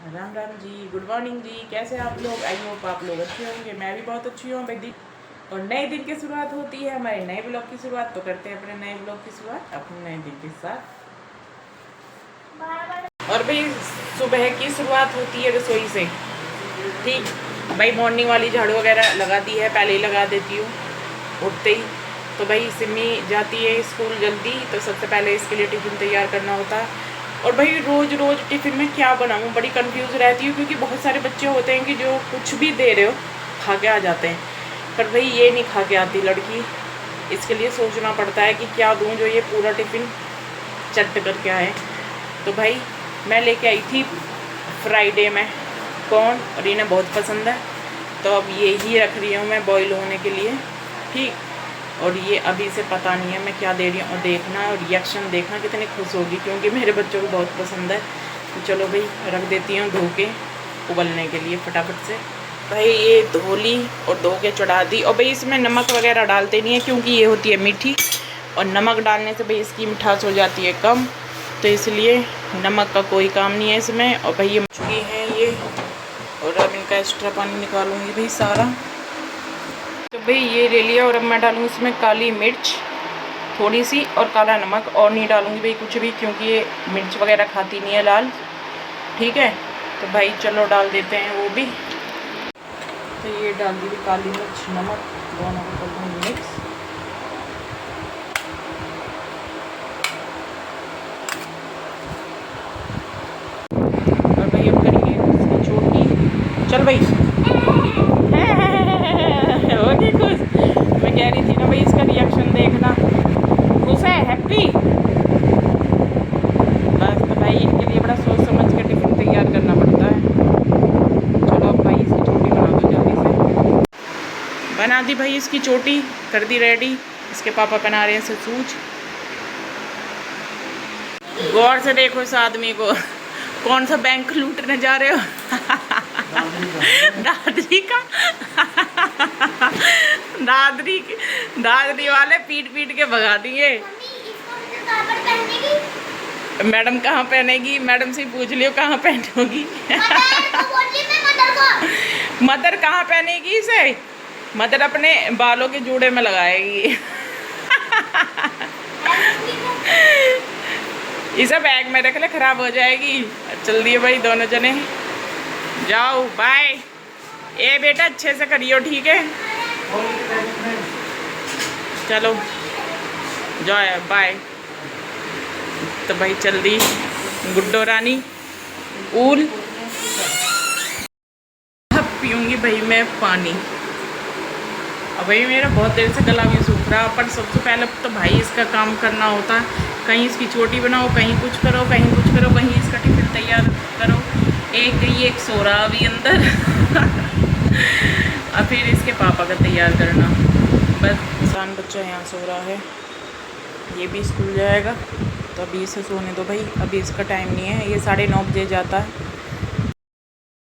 Ram Ram ji, good morning जी। कैसे आप लोग? आई होप आप लोग अच्छे होंगे। मैं भी बहुत अच्छी हूँ भाई। और नए दिन की शुरुआत होती है, हमारे नए ब्लॉग की शुरुआत। तो करते हैं अपने नए ब्लॉग की शुरुआत अपने नए दिन के साथ। और भाई सुबह की शुरुआत होती है रसोई से। ठीक भाई, मॉर्निंग वाली झाड़ू वगैरह लगा दी है, पहले ही लगा देती हूँ उठते ही। तो भाई सिमी जाती है स्कूल जल्दी, तो सबसे पहले इसके लिए टिफ़िन तैयार करना होता है। और भाई रोज़ रोज़ टिफ़िन में क्या बनाऊँ, बड़ी कंफ्यूज रहती हूँ, क्योंकि बहुत सारे बच्चे होते हैं कि जो कुछ भी दे रहे हो खा के आ जाते हैं, पर भाई ये नहीं खा के आती लड़की। इसके लिए सोचना पड़ता है कि क्या दूँ जो ये पूरा टिफ़िन चट करके आए। तो भाई मैं लेके आई थी फ्राइडे में कॉर्न, और इन्हें बहुत पसंद है, तो अब ये ही रख रही हूँ मैं बॉईल होने के लिए। ठीक, और ये अभी से पता नहीं है मैं क्या दे रही हूँ, और देखना और रिएक्शन देखना कितनी खुश होगी, क्योंकि मेरे बच्चों को बहुत पसंद है। तो चलो भाई रख देती हूँ धो के उबलने के लिए फटाफट से। भाई ये धो ली और धो के चढ़ा दी। और भाई इसमें नमक वगैरह डालते नहीं है, क्योंकि ये होती है मीठी, और नमक डालने से भाई इसकी मिठास हो जाती है कम, तो इसलिए नमक का कोई काम नहीं है इसमें। और भाई ये मछली है ये, और अब इनका एक्स्ट्रा पानी निकालूंगी भाई सारा। तो भाई ये ले लिया, और अब मैं डालूँगी इसमें काली मिर्च थोड़ी सी और काला नमक, और नहीं डालूँगी भाई कुछ भी, क्योंकि ये मिर्च वगैरह खाती नहीं है लाल। ठीक है, तो भाई चलो डाल देते हैं वो भी। तो ये डाल दी काली मिर्च नमक दोनों को कर दूँगी मिक्स। और भाई अब करेंगे इसकी छोटी। चल भाई ओके खुश। मैं कह रही थी ना भाई इसका रिएक्शन देखना, खुश है, हैप्पी। बस तो भाई इनके लिए बड़ा सोच समझ के टिफ़िन तैयार करना पड़ता है। चलो अब भाई इसकी चोटी बना दो जल्दी से। बना दी भाई इसकी चोटी, कर दी रेडी। इसके पापा पहना रहे हैं इसे सूज। गौर से देखो इस आदमी को, कौन सा बैंक लूटने जा रहे हो? दादरी का दादरी वाले पीट पीट के भगा दिए। मैडम कहाँ पहनेगी? मैडम से पूछ लियो कहाँ पहनोगी। मदर कहाँ पहनेगी इसे? मदर अपने बालों के जूड़े में लगाएगी। इसे बैग में रख ले, खराब हो जाएगी। चल दिए भाई दोनों जने, जाओ बाय। ए बेटा अच्छे से करियो, ठीक है? चलो जाओ बाय। तो भाई चल दी गुड्डो रानी ऊल। अब पीऊँगी भाई मैं पानी। अब भाई मेरा बहुत देर से गला भी सूख रहा, पर सबसे पहले तो भाई इसका काम करना होता है। कहीं इसकी चोटी बनाओ, कहीं कुछ करो, कहीं कुछ करो, कहीं इसका टिफिन तैयार करो। एक गई एक सो रहा अभी अंदर। और फिर इसके पापा का तैयार करना। बस इंसान बच्चा यहाँ सो रहा है, ये भी स्कूल जाएगा, तो अभी इसे सोने दो भाई। अभी इसका टाइम नहीं है, ये 9:30 बजे जाता है।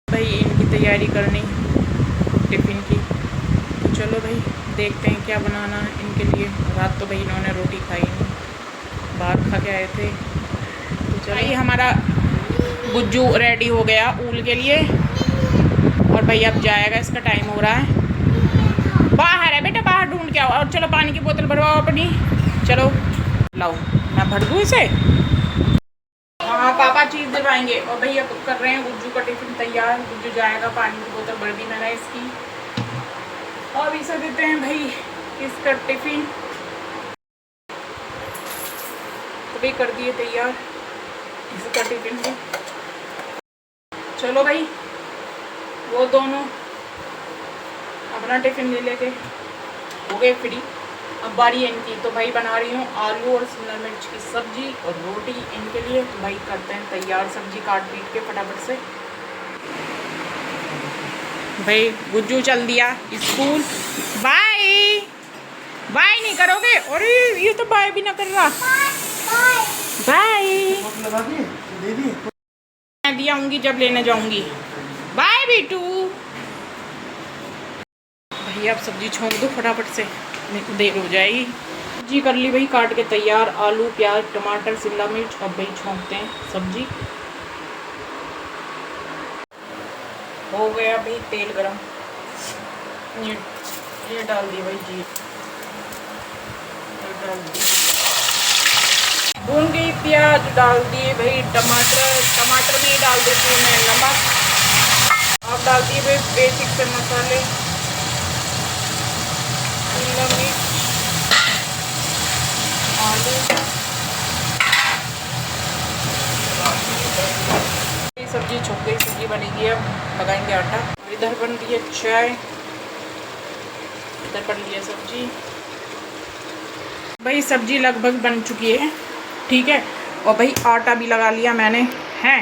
भाई इनकी तैयारी करनी टिफ़िन की। तो चलो भाई देखते हैं क्या बनाना है इनके लिए। रात तो भाई इन्होंने रोटी खाई नहीं, बाहर खा के आए थे। तो चलो भाई हमारा गुज्जू रेडी हो गया ऊल के लिए, और भाई अब जाएगा, इसका टाइम हो रहा है। बाहर है बेटा, बाहर ढूंढ के आओ। और चलो पानी की बोतल भरवाओ अपनी, चलो लाओ मैं भर दूँ इसे। हाँ पापा चीज़ दिलवाएंगे। और भैया कर रहे हैं गुज्जू का टिफ़िन तैयार। गुज्जू जाएगा, पानी की बोतल भर दी मैंने इसकी। और इसे देते हैं भाई इसका टिफ़िन। तो भाई कर दिए तैयार इसका टिफ़िन भी। चलो भाई वो दोनों अपना टिफ़िन ले लेके हो गए फ्री। अब बारी है इनकी। तो भाई बना रही हूँ आलू और शिमला मिर्च की सब्जी और रोटी इनके लिए। तो भाई करते हैं तैयार, सब्जी काट पीट के फटाफट से। भाई गुज्जू चल दिया स्कूल। बाय बाय नहीं करोगे? अरे ये तो बाय भी ना कर रहा। बाय मैं दिया आऊँगी जब लेने जाऊँगी। बाय बेटू। भाई आप सब्जी छोंक दो फटाफट से, मेरे को देर हो जाएगी। सब्जी कर ली भाई काट के तैयार, आलू प्याज टमाटर शिमला मिर्च। अब भाई छोंकते हैं सब्जी। हो गया भाई तेल गरम, ये डाल दिए भाई जी, डाल दिए, भून गई प्याज, डाल दिए भाई टमाटर में ही डाल देती हूँ मैं नमक। अब डाल दिए भाई बेसिक से मसाले, शिमला मिर्च, आलू, सब्जी छुप गई, सब्जी बनेगी। अब लगाएंगे आटा। इधर बन रही है चाय, इधर बन रही है सब्जी। भाई सब्जी लगभग बन चुकी है, ठीक है, और भाई आटा भी लगा लिया मैंने है।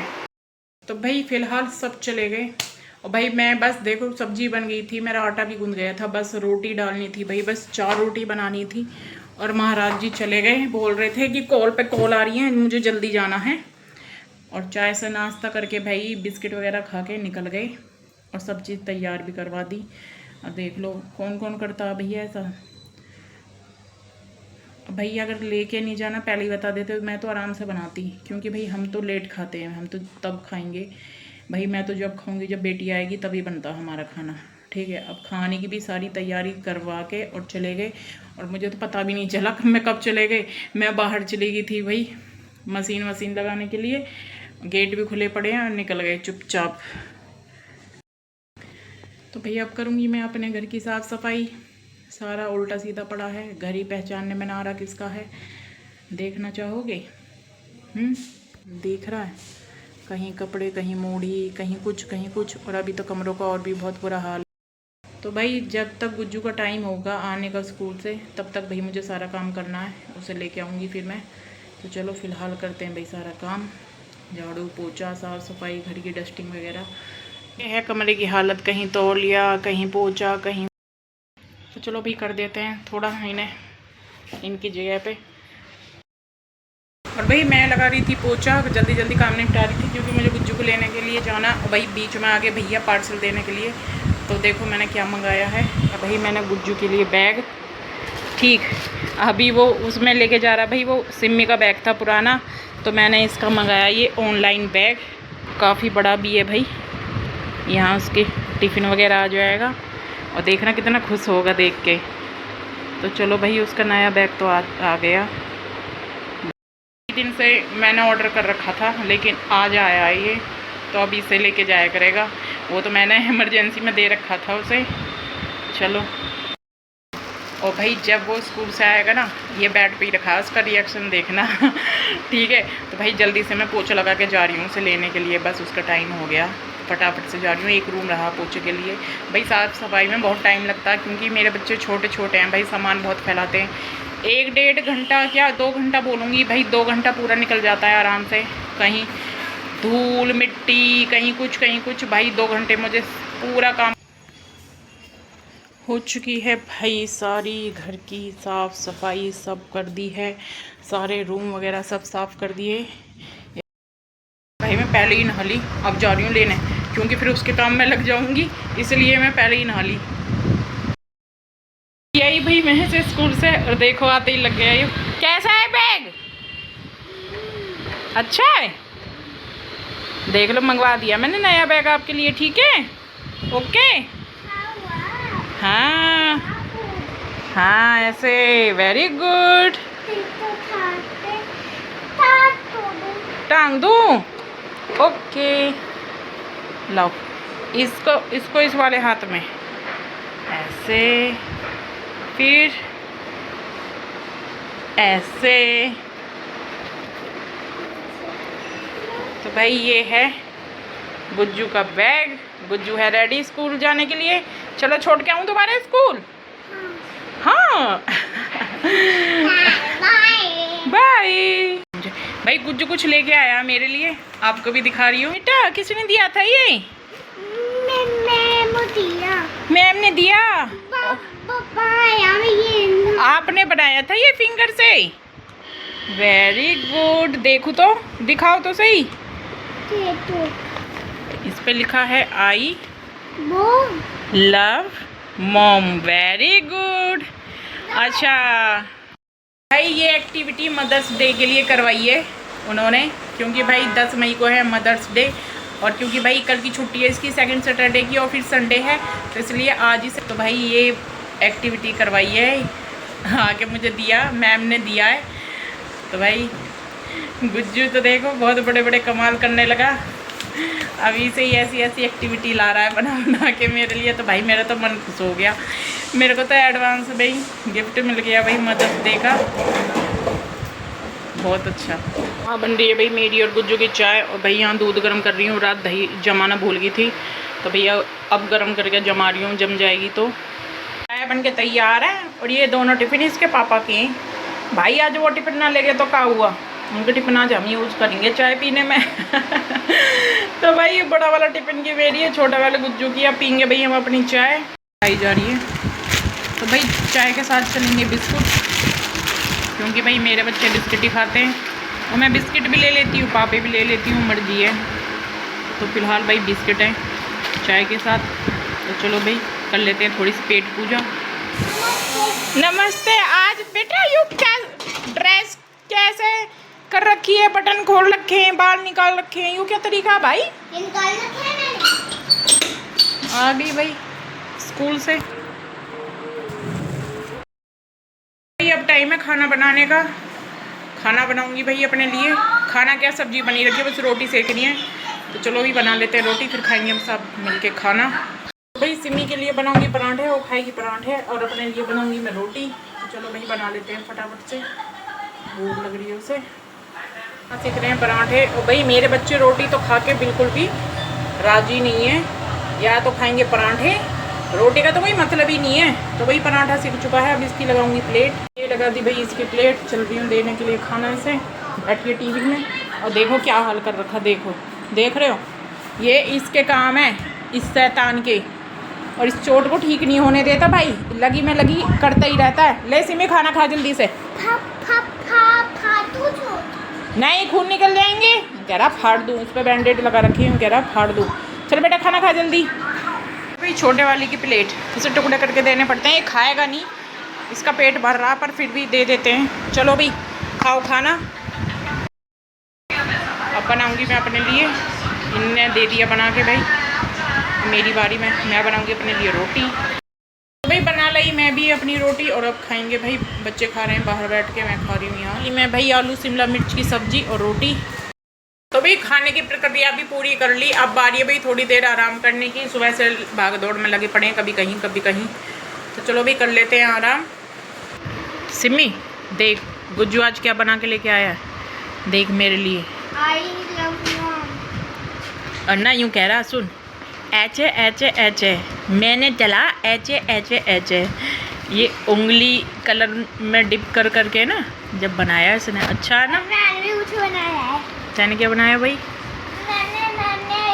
तो भाई फिलहाल सब चले गए और भाई मैं बस देखो सब्जी बन गई थी, मेरा आटा भी गूंद गया था, बस रोटी डालनी थी भाई, बस 4 रोटी बनानी थी। और महाराज जी चले गए, बोल रहे थे कि कॉल पे कॉल आ रही है, मुझे जल्दी जाना है। और चाय से नाश्ता करके भाई बिस्किट वगैरह खा के निकल गए और सब चीज़ तैयार भी करवा दी। और देख लो कौन कौन करता है भैया ऐसा। भाई अगर लेके नहीं जाना पहले ही बता देते तो मैं तो आराम से बनाती, क्योंकि भाई हम तो लेट खाते हैं, हम तो तब खाएंगे भाई, मैं तो जब खाऊंगी जब बेटी आएगी तभी बनता हमारा खाना, ठीक है। अब खाने की भी सारी तैयारी करवा के और चले गए, और मुझे तो पता भी नहीं चला मैं कब चले गए। मैं बाहर चली गई थी भाई मशीन लगाने के लिए, गेट भी खुले पड़े हैं और निकल गए चुपचाप। तो भैया अब करूँगी मैं अपने घर की साफ़ सफाई, सारा उल्टा सीधा पड़ा है, घर ही पहचानने में ना आ रहा किसका है। देखना चाहोगे? दिख रहा है, कहीं कपड़े, कहीं मूढ़ी, कहीं कुछ, और अभी तो कमरों का और भी बहुत बुरा हाल। तो भाई जब तक गुज्जू का टाइम होगा आने का स्कूल से, तब तक भाई मुझे सारा काम करना है, उसे लेके आऊँगी फिर मैं। तो चलो फ़िलहाल करते हैं भाई सारा काम, झाड़ू पोछा, साफ़ सफाई, घर की डस्टिंग वगैरह। ये है कमरे की हालत, कहीं तौलिया, कहीं पोछा, कहीं। तो चलो भी कर देते हैं थोड़ा इन्हें इनकी जगह पे। और भाई मैं लगा रही थी पोछा, जल्दी काम निपटा रही थी, क्योंकि मुझे गुज्जू को लेने के लिए जाना। और भाई बीच में आगे भैया पार्सल देने के लिए। तो देखो मैंने क्या मंगाया है। और भाई मैंने गुज्जू के लिए बैग, ठीक, अभी वो उसमें लेके जा रहा भाई, वो सिम्मी का बैग था पुराना, तो मैंने इसका मंगाया ये ऑनलाइन बैग, काफ़ी बड़ा भी है भाई, यहाँ उसके टिफ़िन वगैरह आ जाएगा। और देखना कितना खुश होगा देख के। तो चलो भाई उसका नया बैग तो आ गया। दिन से मैंने ऑर्डर कर रखा था, लेकिन आज आया ये, तो अब इसे लेके जाया करेगा। वो तो मैंने इमरजेंसी में दे रखा था उसे। चलो, और भाई जब वो स्कूल से आएगा ना, ये बेड पे ही रखा है, उसका रिएक्शन देखना ठीक है। तो भाई जल्दी से मैं पोछा लगा के जा रही हूँ उसे लेने के लिए, बस उसका टाइम हो गया, फटाफट से जा रही हूँ। एक रूम रहा पोछे के लिए। भाई साफ़ सफाई में बहुत टाइम लगता है, क्योंकि मेरे बच्चे छोटे हैं भाई, सामान बहुत फैलाते हैं। 1-1.5 घंटा, क्या 2 घंटा बोलूँगी भाई, 2 घंटा पूरा निकल जाता है आराम से। कहीं धूल मिट्टी, कहीं कुछ भाई, 2 घंटे मुझे पूरा काम हो चुकी है भाई। सारी घर की साफ़ सफाई सब कर दी है, सारे रूम वगैरह सब साफ़ कर दिए भाई। मैं पहले ही नहा ली, अब जा रही हूँ लेने, क्योंकि फिर उसके काम में लग जाऊंगी, इसलिए मैं पहले ही नहा ली। यही भाई मैं से स्कूल से, और देखो आते ही लग गया ये। कैसा है बैग? अच्छा है, देख लो मंगवा दिया मैंने नया बैग आपके लिए, ठीक है, ओके। हाँ ऐसे, वेरी गुड। टांग दूँ? ओके, लाओ इसको इस वाले हाथ में ऐसे, फिर ऐसे। तो भाई ये है गुज्जू का बैग, गुज्जू है रेडी स्कूल जाने के लिए। चलो छोड़ के आऊँ दोबारा स्कूल? हाँ बाय। भाई गुज्जू कुछ लेके आया मेरे लिए, आपको भी दिखा रही हूँ। बेटा किसने दिया था ये? मैम ने दिया। आपने बनाया था ये फिंगर से? Very good. देखो तो, दिखाओ तो सही। इस पे लिखा है I love mom. Very good. अच्छा भाई ये एक्टिविटी मदर्स डे के लिए करवाई है उन्होंने, क्योंकि भाई 10 मई को है मदर्स डे, और क्योंकि भाई कल की छुट्टी है इसकी, सेकंड सैटरडे की, और फिर संडे है, तो इसलिए आज ही से तो भाई ये एक्टिविटी करवाई है, आके मुझे दिया, मैम ने दिया है। तो भाई गुज्जू तो देखो बहुत बड़े बड़े कमाल करने लगा, अभी से ही ऐसी ऐसी एक्टिविटी ला रहा है बना बना के मेरे लिए। तो भाई मेरा तो मन खुश हो गया, मेरे को तो एडवांस भाई गिफ्ट मिल गया भाई मदर्स डे का, बहुत अच्छा। हाँ बन रही है भाई मेरी और गुज्जू की चाय, और भाई यहाँ दूध गर्म कर रही हूँ, रात दही जमाना भूल गई थी, तो भैया अब गर्म करके जमा रही हूँ, जम जाएगी तो। चाय बन के तैयार है, और ये दोनों टिफ़िन इसके पापा के हैं। भाई आज वो टिफ़िन ना ले गए तो क्या हुआ, उनके टिफ़िन आज हम यूज़ करेंगे चाय पीने में। तो भाई ये बड़ा वाला टिफ़िन की मेरी है, छोटा वाला गुज्जू की, अब पीएंगे भाई हम अपनी चाय। आई जा रही है तो भाई चाय के साथ चलेंगे बिस्कुट, क्योंकि भाई मेरे बच्चे बिस्किट ही खाते हैं, और मैं बिस्किट भी ले लेती हूँ, पापे भी ले लेती हूँ, मर्जी है। तो फिलहाल भाई बिस्किट है चाय के साथ। तो चलो भाई कर लेते हैं थोड़ी सी पेट पूजा। नमस्ते। आज बेटा यू क्या ड्रेस कैसे कर रखी है, बटन खोल रखे हैं, बाल निकाल रखे हैं, यू क्या तरीका भाई? निकाल रखे हैं मैंने। आ गई भाई स्कूल से। भाई अब टाइम है खाना बनाने का, खाना बनाऊंगी भाई अपने लिए। खाना क्या, सब्जी बनी रखी है, बस रोटी सेकनी है। तो चलो भी बना लेते हैं रोटी, फिर खाएंगे हम सब मिलके खाना। भाई सिमी के लिए बनाऊंगी पराठे, वो खाएगी पराठे, और अपने लिए बनाऊंगी मैं रोटी। तो चलो भाई बना लेते हैं फटाफट से, भूख लग रही है उसे। सीख रहे हैं पराठे, और भाई मेरे बच्चे रोटी तो खा के बिल्कुल भी राजी नहीं है, या तो खाएंगे पराठे, रोटी का तो कोई मतलब ही नहीं है। तो भाई पराठा सीख चुका है, अब इसकी लगाऊंगी प्लेट। ये लगा दी भाई इसकी प्लेट, चल रही हूँ देने के लिए खाना इसे, बैठिए टीवी में। और देखो क्या हाल कर रखा, देखो देख रहे हो, ये इसके काम है इस शैतान के, और इस चोट को ठीक नहीं होने देता भाई, लगी में लगी करता ही रहता है। ले सिमी खाना खा जल्दी से। नहीं खून निकल जाएंगे, कह रहा फाड़ दूँ, उस पर बैंडेड लगा रखी हूँ, कह रहा फाड़ दूँ। चल बेटा खाना खा जल्दी। भाई छोटे वाली की प्लेट, इसे टुकड़े करके देने पड़ते हैं, ये खाएगा नहीं, इसका पेट भर रहा, पर फिर भी दे देते हैं। चलो भाई खाओ खाना। अब बनाऊंगी मैं अपने लिए, इनने दे दिया बना के भाई, मेरी बारी में मैं बनाऊंगी अपने लिए रोटी। तो भाई बना ली मैं भी अपनी रोटी, और अब खाएंगे भाई, बच्चे खा रहे हैं बाहर बैठ के, मैं खा रही हूँ यहाँ। मैं भाई आलू शिमला मिर्च की सब्जी और रोटी। तो भाई खाने की प्रक्रिया भी पूरी कर ली, अब बारी है भाई थोड़ी देर आराम करने की, सुबह से भाग दौड़ में लगे पड़े हैं, कभी कहीं कभी कहीं। तो चलो भाई कर लेते हैं आराम। सिमी देख गुज्जू आज क्या बना के लेके आया है, देख मेरे लिए। और ना यूँ कह रहा, सुन एचे एचे एचे, मैंने चला एचे एचे एचे। ये उंगली कलर में डिप कर करके ना जब बनाया इसने, अच्छा है ना। मैंने भी कुछ बनाया है। तैने क्या बनाया भाई? मैंने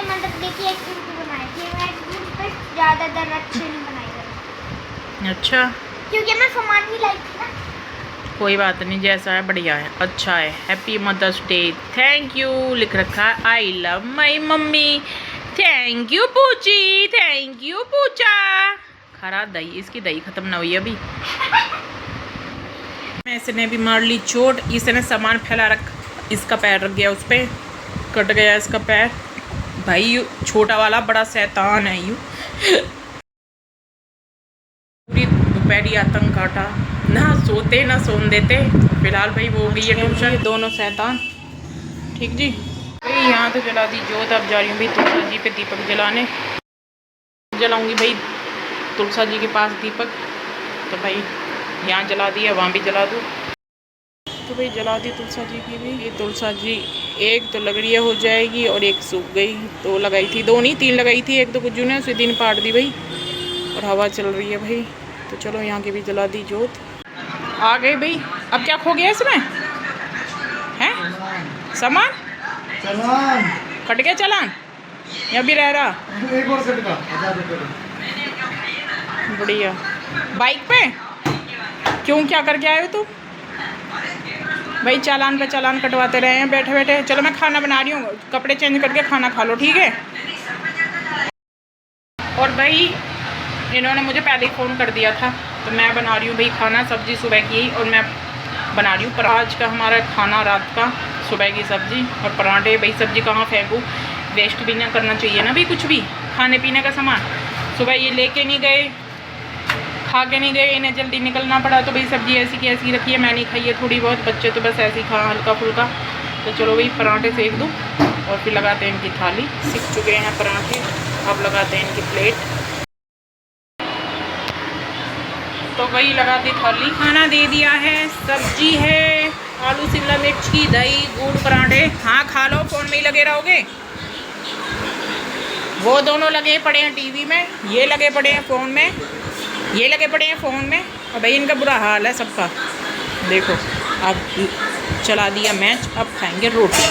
मतलब देखिए एक्टिविटी बनाई थी, मैं कुछ ज़्यादातर अच्छे नहीं बनाई। अच्छा, क्योंकि मैं सामान भी लाई थी ना। कोई बात नहीं, जैसा है बढ़िया है, अच्छा है। Happy mothers day, thank you लिख रखा है, I love my mummy, thank you पूची, थैंक यू पूचा। खरा दही, इसकी दही खत्म ना हुई अभी। इसने भी मार ली चोट, इसने सामान फैला रखा, इसका पैर रख गया उस पर, कट गया इसका पैर। भाई यू छोटा वाला बड़ा शैतान है, यू पूरी दोपहरी आतंक काटा, ना सोते ना सोन देते। फिलहाल भाई वो भी ये ट्यूशन, दोनों शैतान। ठीक जी भाई, यहाँ तो जला दी जोत, अब जा रही हूँ भाई तुलसा जी पे दीपक जलाने। जलाऊंगी भाई तुलसा जी के पास दीपक, तो भाई यहाँ जला दिया, वहाँ भी जला दूँ। तो भाई जला दी तुलसा जी की भी। ये तुलसा जी एक तो लग रही है हो जाएगी, और एक सूख गई, दो लगाई थी, दो नहीं तीन लगाई थी, एक तो गुज्जू ने उसी दिन पाट दी भाई, और हवा चल रही है भाई। तो चलो यहाँ की भी जला दी जोत। आ गए भाई, अब क्या खो गया इसमें है सामान? चालान कट गया, चालान या भी रह रहा? एक और कट गया, बढ़िया। बाइक पे क्यों, क्या करके आए हो तुम? भाई चालान पे चालान कटवाते रहे हैं बैठे बैठे। चलो मैं खाना बना रही हूँ, कपड़े चेंज करके खाना खा लो, ठीक है। और भाई इन्होंने मुझे पहले ही फ़ोन कर दिया था, तो मैं बना रही हूँ भाई खाना, सब्ज़ी सुबह की, और मैं बना रही हूँ पर आज का हमारा खाना रात का, सुबह की सब्ज़ी और पराठे। भाई सब्ज़ी कहाँ फेंकूँ, वेस्ट भी ना करना चाहिए ना भाई, कुछ भी खाने पीने का सामान। सुबह ये लेके नहीं गए, खा के नहीं गए, इन्हें जल्दी निकलना पड़ा, तो भाई सब्जी ऐसी की ऐसी रखी है, मैं नहीं खाई है थोड़ी बहुत, बच्चे तो बस ऐसे ही खा हल्का फुल्का। तो चलो भाई पराठे सेक दूँ और फिर लगाते हैं इनकी थाली। सीख चुके हैं पराठे, अब लगाते हैं इनकी प्लेट। तो वही लगा दी थाली, खाना दे दिया है, सब्जी है आलू शिमला मिर्च की, दही गुड़ पराठे। हाँ खा लो, फ़ोन में ही लगे रहोगे। वो दोनों लगे पड़े हैं टीवी में, ये लगे पड़े हैं फ़ोन में, ये लगे पड़े हैं फ़ोन में, और भाई इनका बुरा हाल है सबका। देखो अब चला दिया मैच, अब खाएंगे रोटी।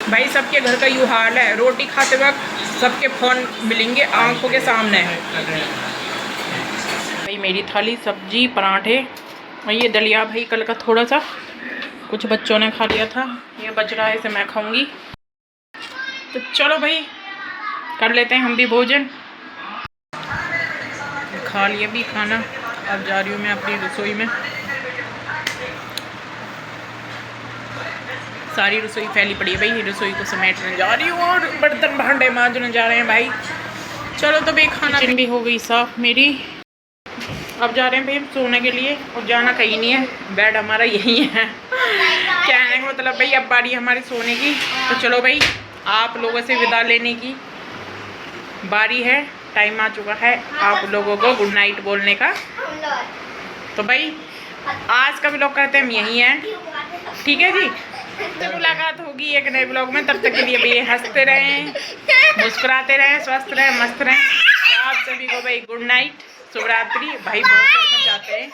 भाई सबके घर का यूँ हाल है, रोटी खाते वक्त सबके फ़ोन मिलेंगे आंखों के सामने। भाई मेरी थाली सब्जी पराठे और ये दलिया भाई कल का थोड़ा सा कुछ बच्चों ने खा लिया था, ये बच रहा है, इसे मैं खाऊंगी। तो चलो भाई कर लेते हैं हम भी भोजन। खा लिया भी खाना, अब जा रही हूँ मैं अपनी रसोई में। सारी रसोई फैली पड़ी है भाई, रसोई को समेटने जा रही हूँ और बर्तन भांडे मांजने जा रहे हैं भाई। चलो तो भाई खाना भी हो गई साफ मेरी, अब जा रहे हैं भाई हम सोने के लिए, और जाना कहीं नहीं है, बेड हमारा यही है। कहने का मतलब भाई अब बारी हमारी सोने की। तो चलो भाई आप लोगों से विदा लेने की बारी है, टाइम आ चुका है आप लोगों को गुड नाइट बोलने का। तो भाई आज का व्लॉग करते हम यही हैं, ठीक है जी। तो मुलाकात होगी एक नए ब्लॉग में, तब तक के लिए भाई हंसते रहें, मुस्कुराते रहें, स्वस्थ रहें, मस्त रहें। तो आप सभी को भाई गुड नाइट, शुभ रात्रि। भाई बहुत शर्मा चाहते हैं।